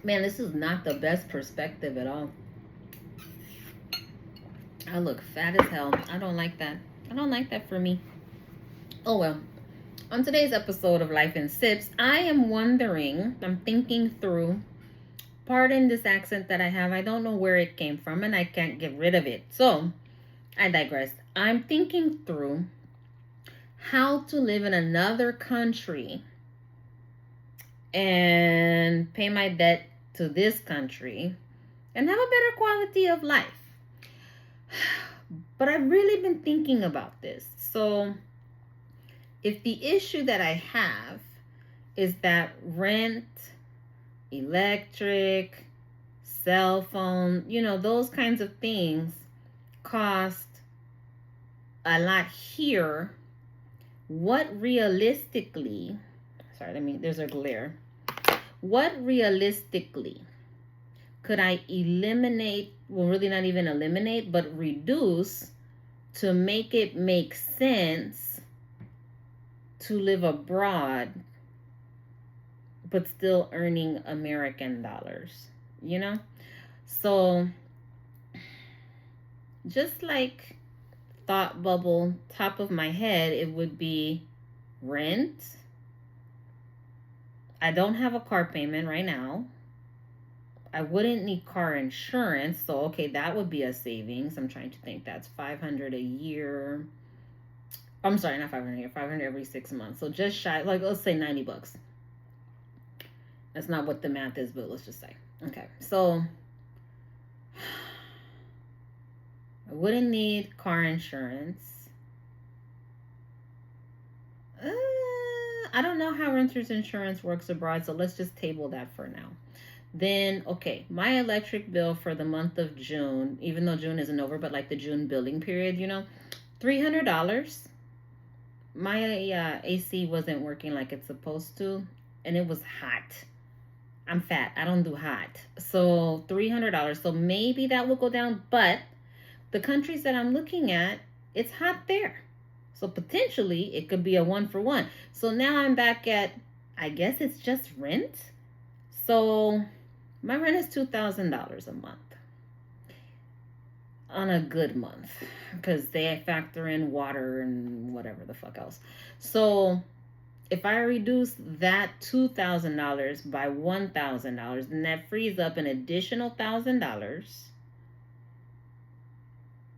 Man, this is not the best perspective at all. I look fat as hell. I don't like that. I don't like that for me. Oh well. On today's episode of Life in Sips, I am wondering, I'm thinking through, pardon this accent that I have. I don't know where it came from and I can't get rid of it. So, I digress. I'm thinking through how to live in another country and pay my debt to this country and have a better quality of life. But I've really been thinking about this. So, if the issue that I have is that rent, electric, cell phone, those kinds of things cost a lot here, what realistically, there's a glare. What realistically could I eliminate, well, really not even eliminate, but reduce to make it make sense to live abroad but still earning American dollars, So just like thought bubble, top of my head, it would be rent. I don't have a car payment right now. I wouldn't need car insurance, so okay, that would be a savings. I'm trying to think. That's $500 a year. I'm sorry, not 500 a year, 500 every 6 months. So just shy, like let's say $90. That's not what the math is, but let's just say. Okay, so I wouldn't need car insurance. I don't know how renter's insurance works abroad, so let's just table that for now. Then, okay, my electric bill for the month of June, even though June isn't over, but like the June billing period, $300. My AC wasn't working like it's supposed to, and it was hot. I'm fat. I don't do hot. So $300. So maybe that will go down, but the countries that I'm looking at, it's hot there. So potentially it could be a 1-for-1. So now I'm back at, I guess it's just rent. So my rent is $2,000 a month on a good month because they factor in water and whatever the fuck else. So if I reduce that $2,000 by $1,000, then that frees up an additional $1,000.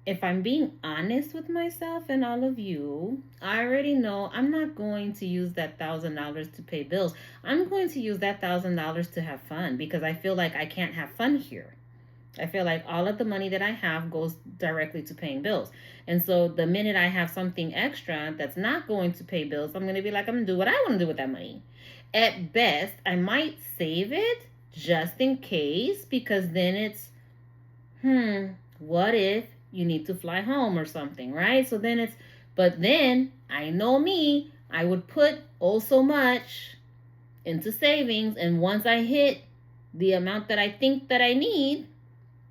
If I'm being honest with myself and all of you, I already know I'm not going to use that $1,000 to pay bills. I'm going to use that $1,000 to have fun because I feel like I can't have fun here. I feel like all of the money that I have goes directly to paying bills. And so the minute I have something extra that's not going to pay bills, I'm going to be like, I'm going to do what I want to do with that money. At best, I might save it just in case because then it's, what if you need to fly home or something, right? So then but then I know me, I would put so much into savings. And once I hit the amount that I think that I need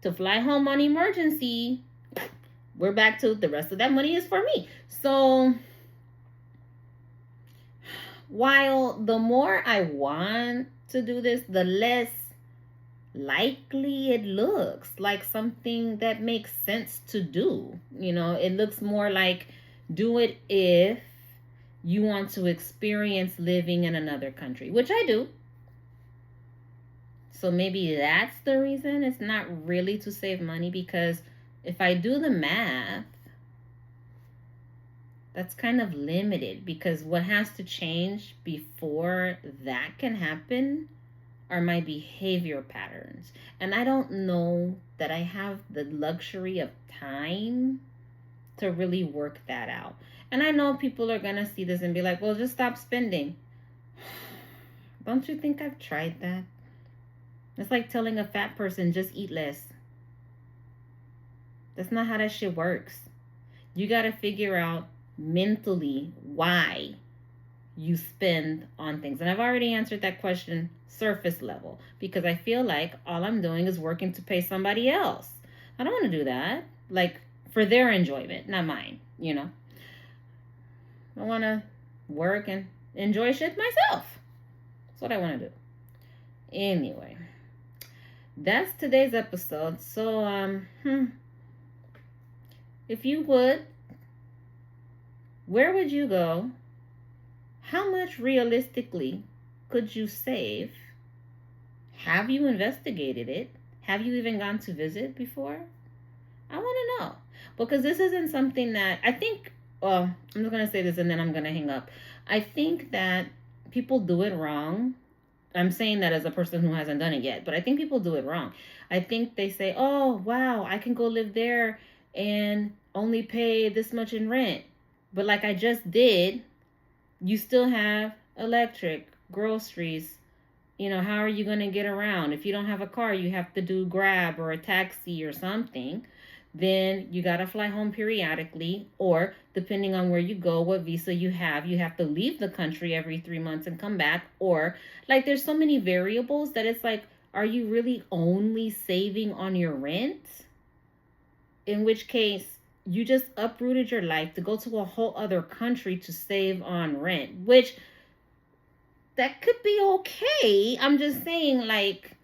to fly home on emergency, we're back to the rest of that money is for me. So while the more I want to do this, the less likely it looks like something that makes sense to do. It looks more like do it if you want to experience living in another country, which I do. So maybe that's the reason. It's not really to save money because if I do the math, that's kind of limited because what has to change before that can happen are my behavior patterns. And I don't know that I have the luxury of time to really work that out. And I know people are going to see this and be like, well, just stop spending. Don't you think I've tried that? It's like telling a fat person, just eat less. That's not how that shit works. You got to figure out mentally why you spend on things. And I've already answered that question surface level because I feel like all I'm doing is working to pay somebody else. I don't want to do that. Like for their enjoyment, not mine, I want to work and enjoy shit myself. That's what I want to do. Anyway, that's today's episode. So, if you would, where would you go? How much realistically could you save? Have you investigated it? Have you even gone to visit before? I want to know. Because this isn't something that I think, well, I'm just going to say this and then I'm going to hang up. I think that people do it wrong. I'm saying that as a person who hasn't done it yet, but I think people do it wrong. I think they say, oh, wow, I can go live there and only pay this much in rent. But like I just did, you still have electric, groceries. How are you going to get around? If you don't have a car, you have to do Grab or a taxi or something. Then you got to fly home periodically, or depending on where you go, what visa you have to leave the country every 3 months and come back. Or, like, there's so many variables that it's like, are you really only saving on your rent? In which case, you just uprooted your life to go to a whole other country to save on rent, which that could be okay. I'm just saying, like,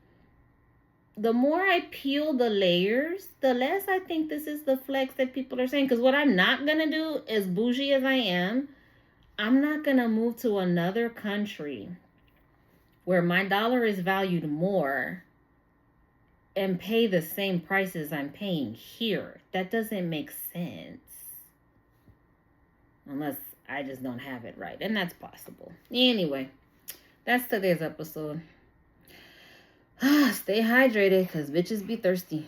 the more I peel the layers, the less I think this is the flex that people are saying. Because what I'm not going to do, as bougie as I am, I'm not going to move to another country where my dollar is valued more and pay the same prices I'm paying here. That doesn't make sense. Unless I just don't have it right. And that's possible. Anyway, that's today's episode. Stay hydrated because bitches be thirsty.